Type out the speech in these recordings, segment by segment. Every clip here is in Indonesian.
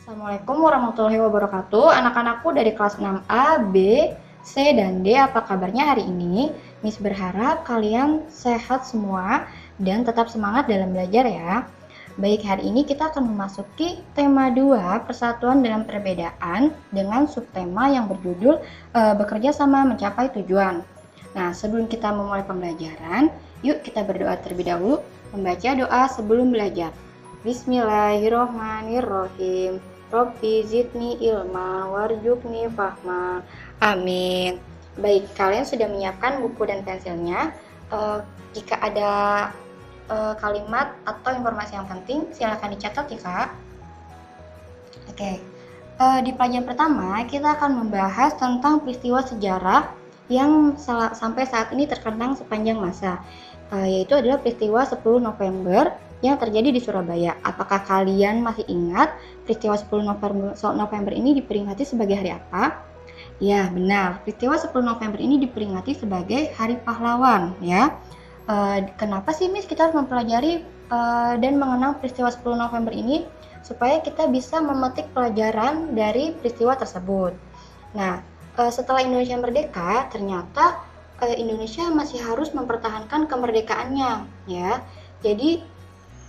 Assalamualaikum warahmatullahi wabarakatuh. Anak-anakku dari kelas 6A, B, C, dan D, apa kabarnya hari ini? Miss berharap kalian sehat semua dan tetap semangat dalam belajar ya. Baik, hari ini kita akan memasuki tema 2, persatuan dalam perbedaan, dengan subtema yang berjudul bekerja sama mencapai tujuan. Nah, sebelum kita memulai pembelajaran, yuk kita berdoa terlebih dahulu, membaca doa sebelum belajar. Bismillahirrohmanirrohim. Robbi zidni ilma warjukni fahma. Amin. Baik, kalian sudah menyiapkan buku dan pensilnya. Jika ada kalimat atau informasi yang penting, silakan dicatat ya kak. Oke, di pelajaran pertama kita akan membahas tentang peristiwa sejarah yang sampai saat ini terkenang sepanjang masa, yaitu adalah peristiwa 10 November yang terjadi di Surabaya. Apakah kalian masih ingat peristiwa 10 November ini diperingati sebagai hari apa? Ya, benar. Peristiwa 10 November ini diperingati sebagai Hari Pahlawan, ya. Kenapa sih Miss kita harus mempelajari dan mengenang peristiwa 10 November ini? Supaya kita bisa memetik pelajaran dari peristiwa tersebut. Nah, setelah Indonesia merdeka, ternyata Indonesia masih harus mempertahankan kemerdekaannya, ya. Jadi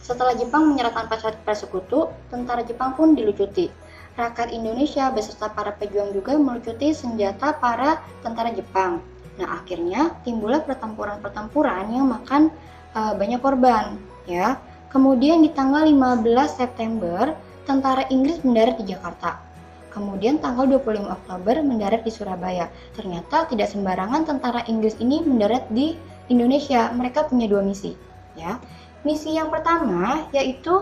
setelah Jepang menyerah tanpa persekutu, tentara Jepang pun dilucuti. Rakyat Indonesia beserta para pejuang juga melucuti senjata para tentara Jepang. Nah, akhirnya timbullah pertempuran-pertempuran yang makan banyak korban, ya. Kemudian di tanggal 15 September, tentara Inggris mendarat di Jakarta. Kemudian tanggal 25 Oktober mendarat di Surabaya. Ternyata tidak sembarangan tentara Inggris ini mendarat di Indonesia. Mereka punya dua misi, ya. Misi yang pertama yaitu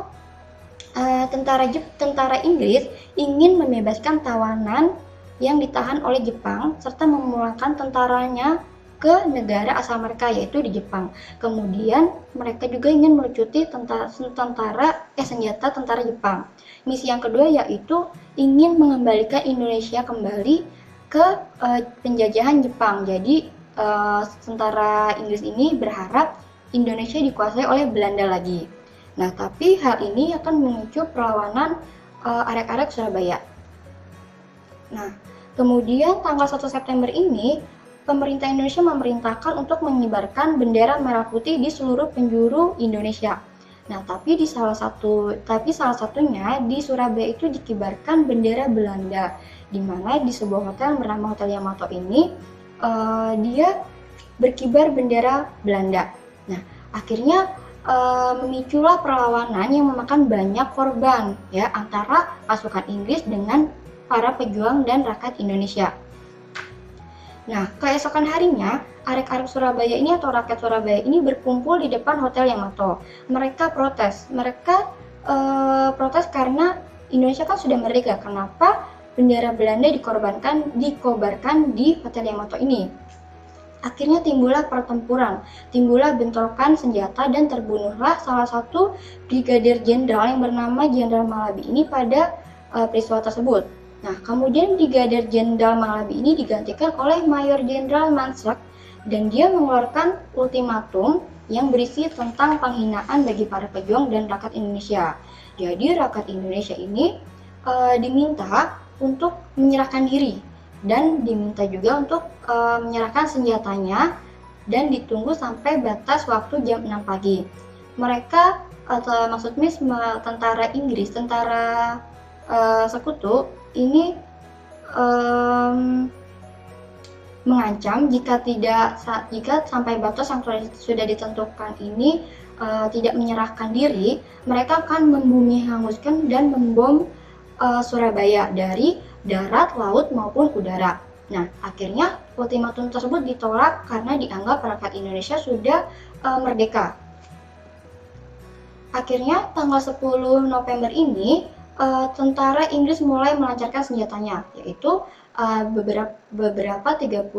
tentara Inggris ingin membebaskan tawanan yang ditahan oleh Jepang serta memulangkan tentaranya ke negara asal mereka, yaitu di Jepang. Kemudian mereka juga ingin melucuti senjata tentara Jepang. Misi yang kedua yaitu ingin mengembalikan Indonesia kembali ke penjajahan Jepang. Jadi tentara Inggris ini berharap Indonesia dikuasai oleh Belanda lagi. Nah, tapi hal ini akan memicu perlawanan arek-arek Surabaya. Nah, kemudian tanggal 1 September ini, pemerintah Indonesia memerintahkan untuk mengibarkan bendera merah putih di seluruh penjuru Indonesia. Nah, tapi salah satunya di Surabaya itu dikibarkan bendera Belanda, di mana di sebuah hotel bernama Hotel Yamato ini dia berkibar bendera Belanda. Nah, akhirnya memiculah perlawanan yang memakan banyak korban, ya, antara pasukan Inggris dengan para pejuang dan rakyat Indonesia. Nah, keesokan harinya, arek-arek Surabaya ini atau rakyat Surabaya ini berkumpul di depan Hotel Yamato. Mereka protes. Protes karena Indonesia kan sudah merdeka. Kenapa bendera Belanda dikobarkan di Hotel Yamato ini? Akhirnya timbullah pertempuran, timbullah bentrokan senjata dan terbunuhlah salah satu brigadir jenderal yang bernama Jenderal Malabi ini pada peristiwa tersebut. Nah, kemudian Brigadir Jenderal Malabi ini digantikan oleh Mayor Jenderal Mansrak dan dia mengeluarkan ultimatum yang berisi tentang penghinaan bagi para pejuang dan rakyat Indonesia. Jadi rakyat Indonesia ini diminta untuk menyerahkan diri dan diminta juga untuk menyerahkan senjatanya dan ditunggu sampai batas waktu jam 6 pagi. Mereka, maksud Miss, tentara Inggris, tentara sekutu ini mengancam jika sampai batas yang sudah ditentukan ini tidak menyerahkan diri, mereka akan membumi hanguskan dan membom Surabaya dari darat, laut maupun udara. Nah, akhirnya ultimatum tersebut ditolak karena dianggap rakyat Indonesia sudah merdeka. Akhirnya tanggal 10 November ini tentara Inggris mulai melancarkan senjatanya, yaitu beberapa 30.000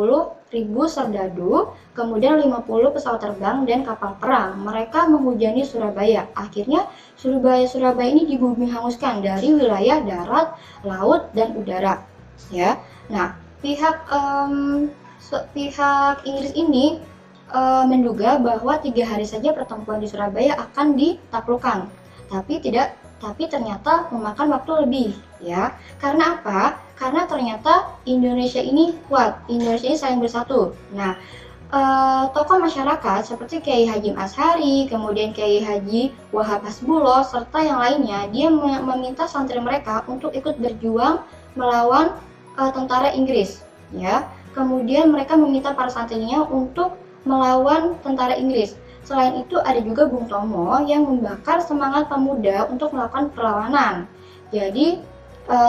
serdadu, kemudian 50 pesawat terbang dan kapal perang. Mereka menghujani Surabaya. Akhirnya Surabaya ini dibumi hanguskan dari wilayah darat, laut, dan udara. Ya, nah pihak Inggris ini menduga bahwa 3 hari saja pertempuran di Surabaya akan ditaklukkan, tapi tidak tapi ternyata memakan waktu lebih, ya. Karena apa? Karena ternyata Indonesia ini kuat, Indonesia ini saling bersatu. Nah, tokoh masyarakat seperti Kiai Haji Ashari, kemudian Kiai Haji Wahab Hasbullah, serta yang lainnya, dia meminta santri mereka untuk ikut berjuang melawan tentara Inggris, ya. Kemudian mereka meminta para santrinya untuk melawan tentara Inggris. Selain itu ada juga Bung Tomo yang membakar semangat pemuda untuk melakukan perlawanan. Jadi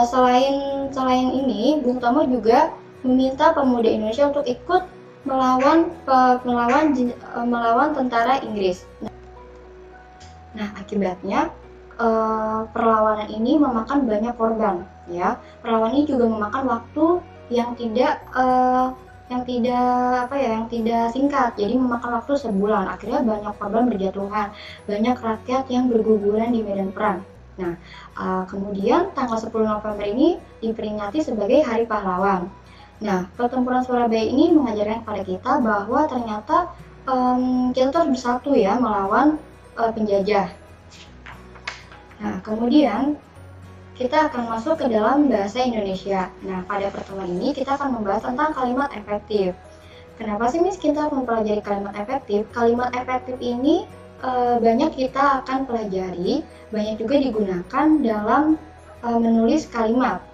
selain ini, Bung Tomo juga meminta pemuda Indonesia untuk ikut melawan tentara Inggris. Nah, akibatnya perlawanan ini memakan banyak korban, ya. Perlawanan ini juga memakan waktu yang tidak singkat. Jadi memakan waktu sebulan. Akhirnya banyak korban berjatuhan, banyak rakyat yang berguguran di medan perang. Nah, kemudian tanggal 10 November ini diperingati sebagai Hari Pahlawan. Nah, pertempuran Surabaya ini mengajarkan kepada kita bahwa ternyata kita harus bersatu, ya, melawan penjajah. Nah, kemudian kita akan masuk ke dalam bahasa Indonesia. Nah, pada pertemuan ini kita akan membahas tentang kalimat efektif. Kenapa sih, Miss, kita mempelajari kalimat efektif? Kalimat efektif ini banyak kita akan pelajari, banyak juga digunakan dalam menulis kalimat.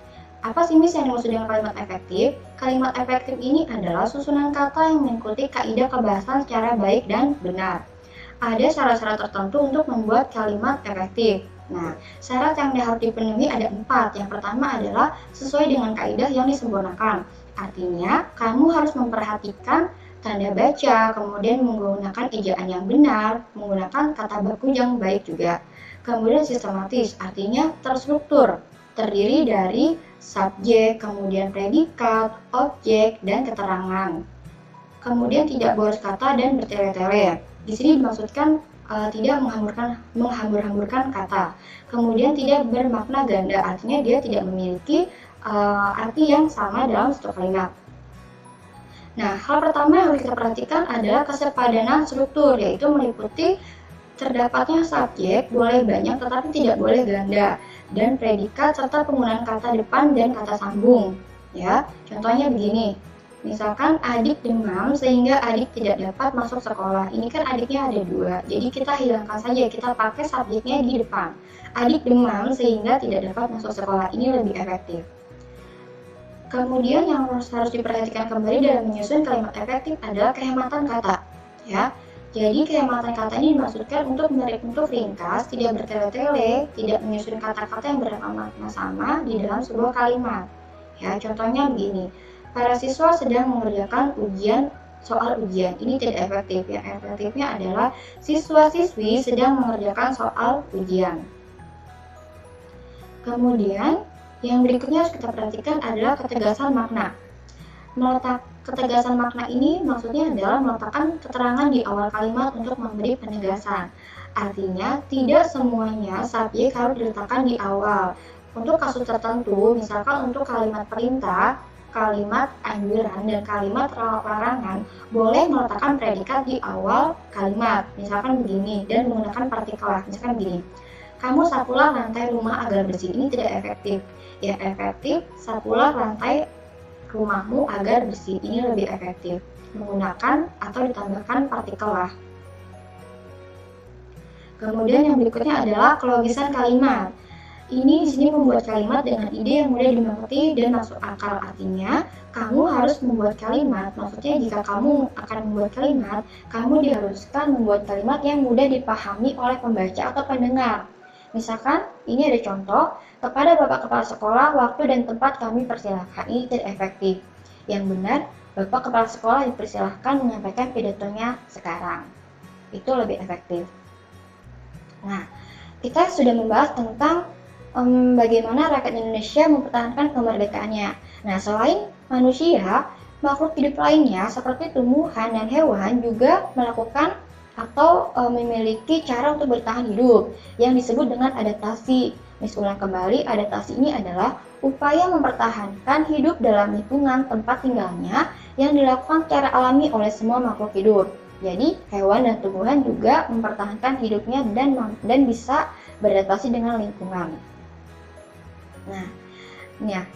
Apa sih, Miss, yang dimaksud dengan kalimat efektif? Kalimat efektif ini adalah susunan kata yang mengikuti kaidah kebahasan secara baik dan benar. Ada syarat-syarat tertentu untuk membuat kalimat efektif. Nah, syarat yang harus dipenuhi ada 4. Yang pertama adalah sesuai dengan kaidah yang disempurnakan. Artinya, kamu harus memperhatikan tanda baca, kemudian menggunakan ejaan yang benar, menggunakan kata baku yang baik juga. Kemudian sistematis, artinya terstruktur, terdiri dari subjek, kemudian predikat, objek, dan keterangan. Kemudian tidak boros kata dan bertele-tele. Di sini dimaksudkan tidak menghambur-hamburkan kata. Kemudian tidak bermakna ganda, artinya dia tidak memiliki arti yang sama dalam satu kalimat. Nah, hal pertama yang harus kita perhatikan adalah kesepadanan struktur, yaitu meliputi terdapatnya subjek boleh banyak tetapi tidak boleh ganda, dan predikat serta penggunaan kata depan dan kata sambung, ya. Contohnya begini, misalkan adik demam sehingga adik tidak dapat masuk sekolah. Ini kan adiknya ada 2, jadi kita hilangkan saja, kita pakai subjeknya di depan. Adik demam sehingga tidak dapat masuk sekolah, ini lebih efektif. Kemudian yang harus diperhatikan kembali dalam menyusun kalimat efektif adalah kehematan kata, ya. Jadi kehematan kata ini dimaksudkan untuk ringkas, tidak bertele-tele, tidak menyusun kata-kata yang bermakna sama di dalam sebuah kalimat. Ya, contohnya begini. Para siswa sedang mengerjakan soal ujian. Ini tidak efektif. Yang efektifnya adalah siswa-siswi sedang mengerjakan soal ujian. Kemudian yang berikutnya harus kita perhatikan adalah ketegasan makna. Ketegasan makna ini maksudnya adalah meletakkan keterangan di awal kalimat untuk memberi penegasan. Artinya, tidak semuanya subjek harus diletakkan di awal. Untuk kasus tertentu, misalkan untuk kalimat perintah, kalimat anjuran, dan kalimat larangan, boleh meletakkan predikat di awal kalimat. Misalkan begini, dan menggunakan partikelah. Misalkan begini, kamu sapulah lantai rumah agar bersih. Ini tidak efektif. Yang efektif, sapulah lantai rumahmu agar bersih. Ini lebih efektif, menggunakan atau ditambahkan partikelah. Kemudian yang berikutnya adalah kelogisan kalimat. Ini di sini membuat kalimat dengan ide yang mudah dimengerti dan masuk akal. Artinya, kamu harus membuat kalimat. Maksudnya jika kamu akan membuat kalimat, kamu diharuskan membuat kalimat yang mudah dipahami oleh pembaca atau pendengar. Misalkan, ini ada contoh, kepada Bapak Kepala Sekolah, waktu dan tempat kami persilahkan. Ini tidak efektif. Yang benar, Bapak Kepala Sekolah dipersilahkan menyampaikan pidatonya sekarang. Itu lebih efektif. Nah, kita sudah membahas tentang bagaimana rakyat Indonesia mempertahankan kemerdekaannya. Nah, selain manusia, makhluk hidup lainnya seperti tumbuhan dan hewan juga melakukan atau memiliki cara untuk bertahan hidup yang disebut dengan adaptasi. Ulang kembali, adaptasi ini adalah upaya mempertahankan hidup dalam lingkungan tempat tinggalnya yang dilakukan secara alami oleh semua makhluk hidup. Jadi hewan dan tumbuhan juga mempertahankan hidupnya dan bisa beradaptasi dengan lingkungan. Nah, ini ya,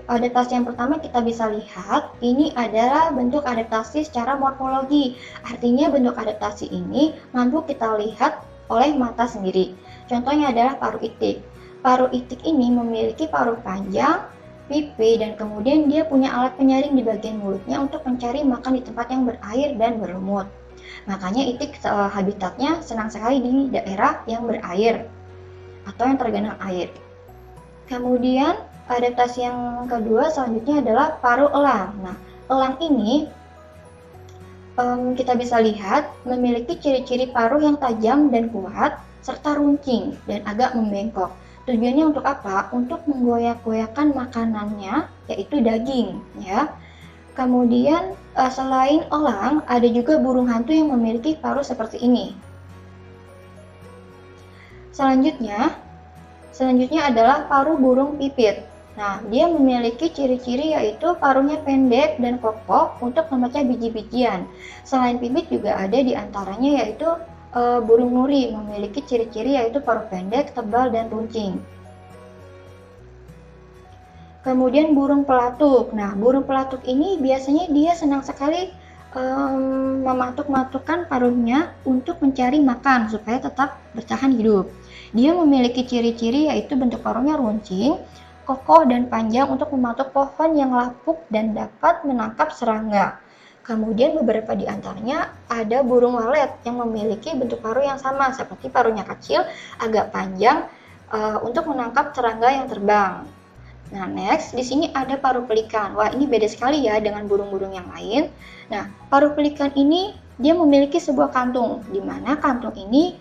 adaptasi yang pertama kita bisa lihat, ini adalah bentuk adaptasi secara morfologi. Artinya bentuk adaptasi ini mampu kita lihat oleh mata sendiri. Contohnya adalah paruh itik. Paruh itik ini memiliki paruh panjang, pipi, dan kemudian dia punya alat penyaring di bagian mulutnya untuk mencari makan di tempat yang berair dan berlumut. Makanya itik habitatnya senang sekali di daerah yang berair atau yang tergenang air. Kemudian adaptasi yang kedua selanjutnya adalah paruh elang. Nah, elang ini kita bisa lihat memiliki ciri-ciri paruh yang tajam dan kuat serta runcing dan agak membengkok. Tujuannya untuk apa? Untuk menggoyak-goyakkan makanannya, yaitu daging, ya. Kemudian selain elang, ada juga burung hantu yang memiliki paruh seperti ini. Selanjutnya adalah paruh burung pipit. Nah, dia memiliki ciri-ciri yaitu paruhnya pendek dan kokoh untuk memecah biji-bijian. Selain pipit juga ada di antaranya yaitu burung nuri, memiliki ciri-ciri yaitu paruh pendek, tebal, dan runcing. Kemudian burung pelatuk. Nah, burung pelatuk ini biasanya dia senang sekali mematuk-matukkan paruhnya untuk mencari makan supaya tetap bertahan hidup. Dia memiliki ciri-ciri yaitu bentuk paruhnya runcing, kokoh dan panjang untuk mematuk pohon yang lapuk dan dapat menangkap serangga. Kemudian beberapa di antaranya ada burung walet yang memiliki bentuk paruh yang sama seperti paruhnya kecil, agak panjang untuk menangkap serangga yang terbang. Nah, next di sini ada paruh pelikan. Wah, ini beda sekali ya dengan burung-burung yang lain. Nah, paruh pelikan ini dia memiliki sebuah kantung, di mana kantung ini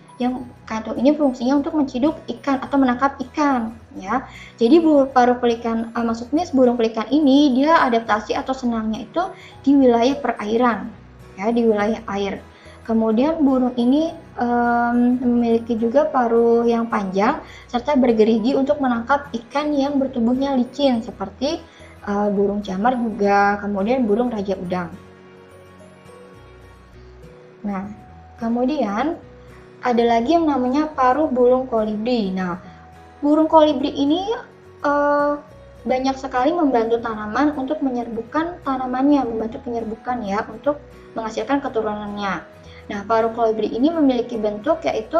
fungsinya untuk menciduk ikan atau menangkap ikan, ya. Jadi paruh pelikan, maksudnya burung pelikan ini dia adaptasi atau senangnya itu di wilayah perairan, ya, di wilayah air. Kemudian burung ini memiliki juga paruh yang panjang serta bergerigi untuk menangkap ikan yang bertubuhnya licin seperti burung camar juga, kemudian burung raja udang. Nah, kemudian ada lagi yang namanya paruh burung kolibri. Nah, burung kolibri ini banyak sekali membantu tanaman untuk menyerbukan tanamannya, membantu penyerbukan ya, untuk menghasilkan keturunannya. Nah, paruh kolibri ini memiliki bentuk yaitu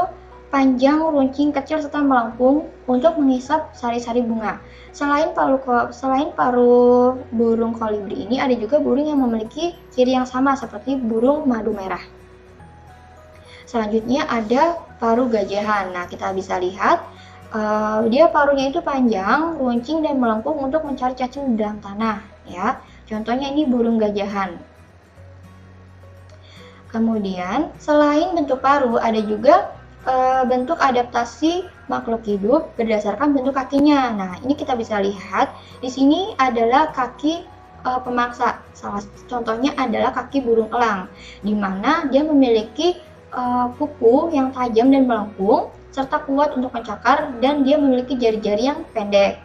panjang, runcing, kecil, serta melengkung untuk menghisap sari-sari bunga. Selain paruh burung kolibri ini, ada juga burung yang memiliki ciri yang sama seperti burung madu merah. Selanjutnya ada paruh gajahan. Nah, kita bisa lihat dia paruhnya itu panjang, runcing, dan melengkung untuk mencari cacing di dalam tanah, ya. Contohnya ini burung gajahan. Kemudian, selain bentuk paruh, ada juga bentuk adaptasi makhluk hidup berdasarkan bentuk kakinya. Nah, ini kita bisa lihat di sini adalah kaki pemaksa. Contohnya adalah kaki burung elang, di mana dia memiliki kuku yang tajam dan melengkung serta kuat untuk mencakar, dan dia memiliki jari-jari yang pendek.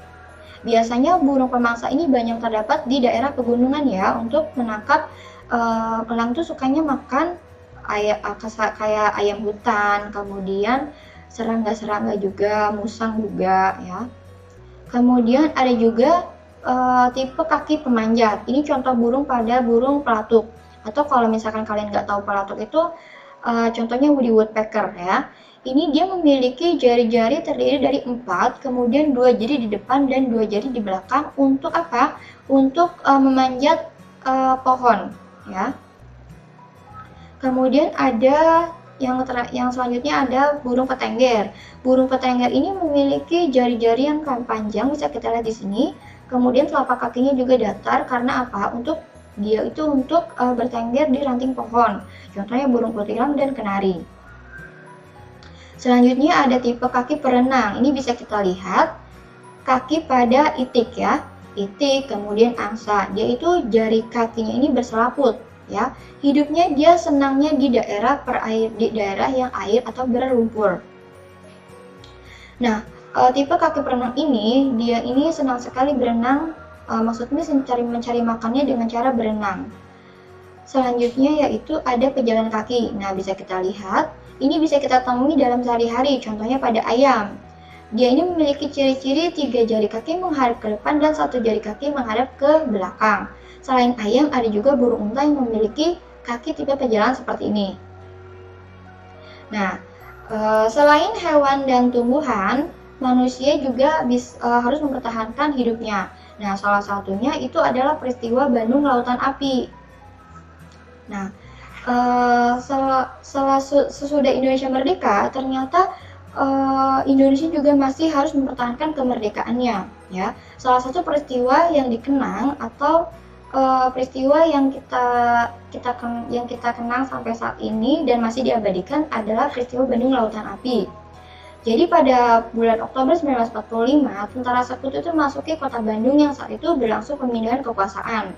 Biasanya burung pemangsa ini banyak terdapat di daerah pegunungan ya, untuk menangkap elang tuh sukanya makan kayak ayam hutan, kemudian serangga-serangga juga, musang juga ya. Kemudian ada juga tipe kaki pemanjat. Ini contoh burung pada burung pelatuk. Atau kalau misalkan kalian nggak tahu pelatuk itu, contohnya woody woodpecker ya. Ini dia memiliki jari-jari terdiri dari 4, kemudian 2 jari di depan dan 2 jari di belakang. Untuk apa? Untuk memanjat pohon ya. Kemudian ada yang selanjutnya ada burung petengger. Burung petengger ini memiliki jari-jari yang panjang, bisa kita lihat di sini. Kemudian telapak kakinya juga datar karena apa? Dia itu untuk bertengger di ranting pohon. Contohnya burung kutilang dan kenari. Selanjutnya ada tipe kaki perenang. Ini bisa kita lihat kaki pada itik ya. Itik, kemudian angsa. Dia itu jari kakinya ini berselaput ya. Hidupnya dia senangnya di daerah yang air atau berlumpur. Nah, tipe kaki perenang ini dia ini senang sekali berenang, maksudnya mencari makannya dengan cara berenang. Selanjutnya yaitu ada pejalan kaki. Nah, bisa kita lihat, ini bisa kita temui dalam sehari-hari, contohnya pada ayam. Dia ini memiliki ciri-ciri 3 jari kaki menghadap ke depan dan 1 jari kaki menghadap ke belakang. Selain ayam, ada juga burung unta yang memiliki kaki tipe pejalan seperti ini. Nah, selain hewan dan tumbuhan, manusia juga harus mempertahankan hidupnya. Nah, salah satunya itu adalah peristiwa Bandung Lautan Api. Nah, sesudah Indonesia merdeka, ternyata Indonesia juga masih harus mempertahankan kemerdekaannya, ya. Salah satu peristiwa yang dikenang atau peristiwa yang kita kenang sampai saat ini dan masih diabadikan adalah peristiwa Bandung Lautan Api. Jadi pada bulan Oktober 1945, tentara Sekutu itu memasuki kota Bandung yang saat itu berlangsung pemindahan kekuasaan.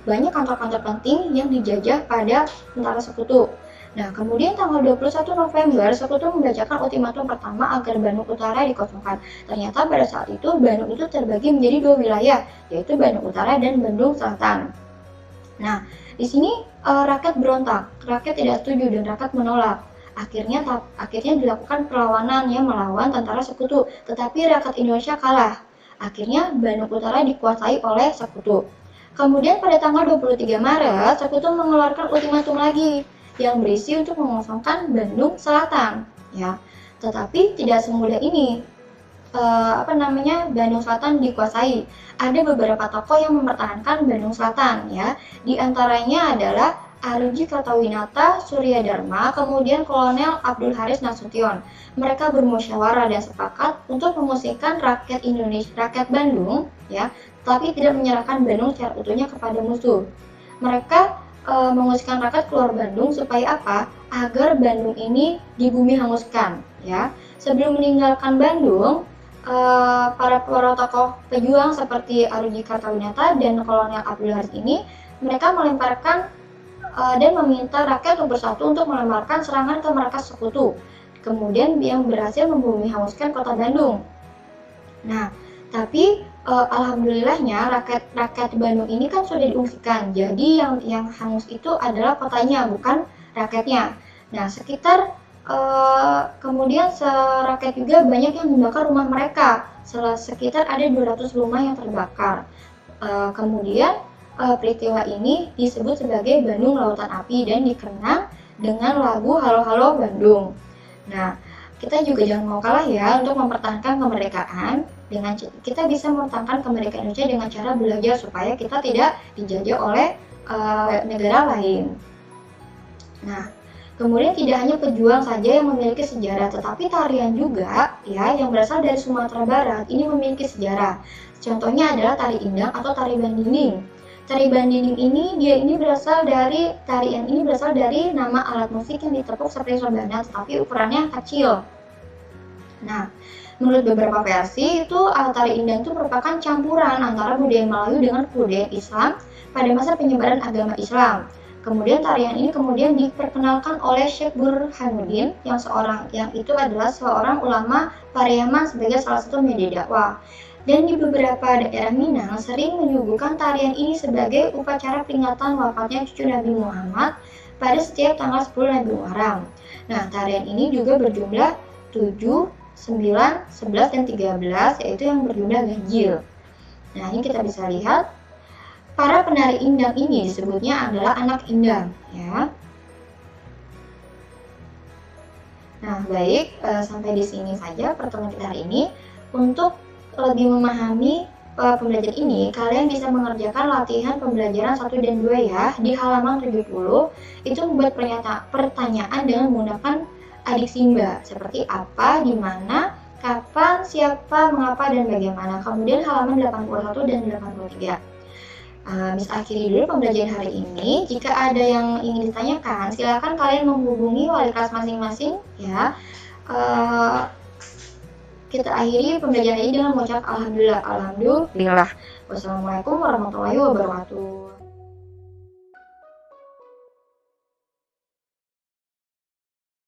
Banyak kantor-kantor penting yang dijajah pada tentara Sekutu. Nah, kemudian tanggal 21 November, Sekutu membacakan ultimatum pertama agar Bandung Utara dikosongkan. Ternyata pada saat itu Bandung itu terbagi menjadi 2 wilayah, yaitu Bandung Utara dan Bandung Selatan. Nah, di sini rakyat berontak, rakyat tidak setuju dan rakyat menolak. Akhirnya dilakukan perlawanan yang melawan tentara Sekutu, tetapi rakyat Indonesia kalah. Akhirnya Bandung Utara dikuasai oleh Sekutu. Kemudian pada tanggal 23 Maret, Sekutu mengeluarkan ultimatum lagi yang berisi untuk mengosongkan Bandung Selatan, ya. Tetapi tidak semudah ini. Bandung Selatan dikuasai. Ada beberapa tokoh yang mempertahankan Bandung Selatan, ya. Di antaranya adalah Arji Kartawinata, Surya Dharma, kemudian Kolonel Abdul Haris Nasution. Mereka bermusyawarah dan sepakat untuk mengusirkan rakyat Indonesia, rakyat Bandung, ya, tapi tidak menyerahkan Bandung secara utuhnya kepada musuh. Mereka mengusirkan rakyat keluar Bandung supaya apa? Agar Bandung ini di bumi hanguskan, ya. Sebelum meninggalkan Bandung, para tokoh pejuang seperti Arji Kartawinata dan Kolonel Abdul Haris ini, mereka melemparkan dan meminta rakyat untuk bersatu untuk melemparkan serangan ke markas Sekutu. Kemudian yang berhasil membumi hanguskan kota Bandung. Nah, tapi alhamdulillahnya rakyat Bandung ini kan sudah diungsikan. Jadi yang hangus itu adalah kotanya, bukan rakyatnya. Nah, kemudian rakyat juga banyak yang membakar rumah mereka. Sekitar ada 200 rumah yang terbakar. Kemudian peristiwa ini disebut sebagai Bandung Lautan Api dan dikenang dengan lagu Halo Halo Bandung. Nah, kita juga jangan mau kalah ya untuk mempertahankan kemerdekaan. Kita bisa mempertahankan kemerdekaan Indonesia dengan cara belajar supaya kita tidak dijajah oleh negara lain. Nah, kemudian tidak hanya pejuang saja yang memiliki sejarah, tetapi tarian juga ya yang berasal dari Sumatera Barat ini memiliki sejarah. Contohnya adalah tari indang atau tari bandinding. Tari bandinding ini tarian ini berasal dari nama alat musik yang ditepuk seperti sorbanat, tapi ukurannya kecil. Nah, menurut beberapa versi itu tari indang itu merupakan campuran antara budaya Melayu dengan budaya Islam pada masa penyebaran agama Islam. Kemudian tarian ini kemudian diperkenalkan oleh Syekh Burhanuddin yang itu adalah seorang ulama Pariaman sebagai salah satu media dakwah. Dan di beberapa daerah Minang sering menyuguhkan tarian ini sebagai upacara peringatan wafatnya cucu Nabi Muhammad pada setiap tanggal 10 Nabi Muharram. Nah, tarian ini juga berjumlah 7, 9, 11, dan 13, yaitu yang berjumlah ganjil. Nah, ini kita bisa lihat, para penari indang ini disebutnya adalah anak indang, ya. Nah, baik, sampai di sini saja pertemuan kita hari ini. Untuk lebih memahami pembelajaran ini, kalian bisa mengerjakan latihan pembelajaran 1 dan 2 ya, di halaman 70. Itu membuat pertanyaan dengan menggunakan adik Simba, seperti apa, di mana, kapan, siapa, mengapa, dan bagaimana. Kemudian halaman 81 dan 83. Miss akhiri dulu pembelajaran hari ini. Jika ada yang ingin ditanyakan, silakan kalian menghubungi wali kelas masing-masing ya. Kita akhiri pembelajaran ini dengan mengucap alhamdulillah. Wassalamualaikum warahmatullahi wabarakatuh.